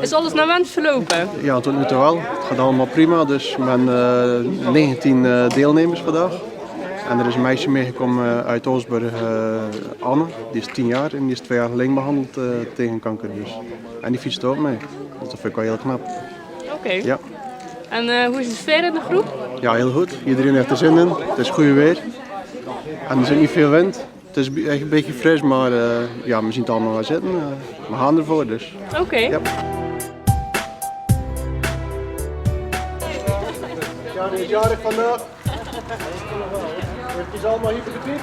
Is alles naar wens verlopen? Ja, tot nu toe wel. Het gaat allemaal prima. Dus ik ben 19 deelnemers vandaag. En er is een meisje meegekomen uit Oosburg, Anne. Die is 10 jaar en die is 2 jaar geleden behandeld tegen kanker. Dus. En die fietst ook mee. Dus dat vind ik wel heel knap. Oké. Ja. En hoe is de sfeer in de groep? Ja, heel goed. Iedereen heeft er zin in. Het is goed weer. En er zit niet veel wind. Het is echt een beetje fris, maar ja, we zien het allemaal wel zitten. We gaan ervoor dus. Oké. Ja. Ja, die is jarig vandaag. Het is allemaal hier voor de piep.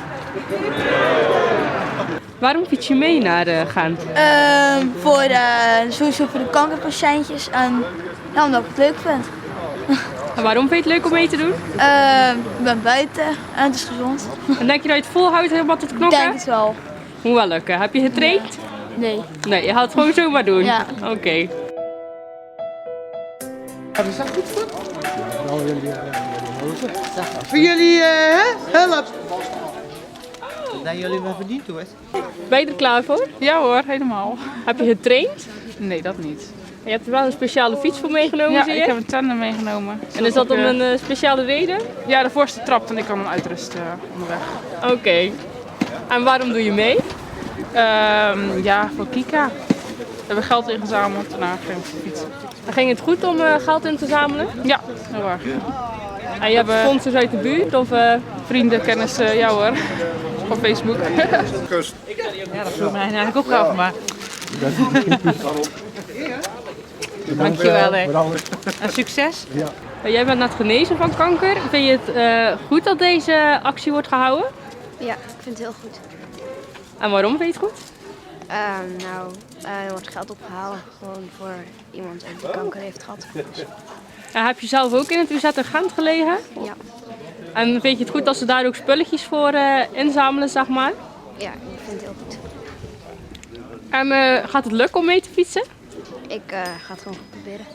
Waarom fiets je mee naar Gent? Sowieso voor de kankerpatiëntjes en ja, omdat ik het leuk vind. En waarom vind je het leuk om mee te doen? Ik ben buiten en het is gezond. En denk je dat je het volhoudt helemaal tot Ik knokken? denk het wel. Moet wel lukken. Heb je getraind? Nee. Nee, je gaat het gewoon zomaar doen? Ja. Oké. Voor jullie help. Dat jullie wel verdiend hoor. Ben je er klaar voor? Ja hoor, helemaal. Heb je getraind? Nee, dat niet. Je hebt er wel een speciale fiets voor meegenomen, Ja, zie je? ik heb een tandem meegenomen. En is dat om een speciale reden? Ja, de voorste trapt en ik kan hem uitrusten onderweg. Oké. En waarom doe je mee? Ja, voor Kika. We hebben geld ingezameld, daarna ging ik fietsen. En ging het goed om geld in te zamelen? Ja, heel erg. En je hebt sponsors uit de buurt? Of, Vrienden, kennissen, ja hoor. Van Facebook. Ja, dat vroeg mij eigenlijk ook af, maar... Dankjewel hè. En succes. Jij bent net genezen van kanker. Vind je het goed dat deze actie wordt gehouden? Ja, ik vind het heel goed. En waarom vind je het goed? Er wordt geld opgehaald gewoon voor iemand die kanker heeft gehad. En heb je zelf ook in het UZ in Gent gelegen? Ja, En vind je het goed dat ze daar ook spulletjes voor inzamelen, zeg maar? ja, ik vind het heel goed. En gaat het lukken om mee te fietsen? Ik ga het gewoon goed proberen.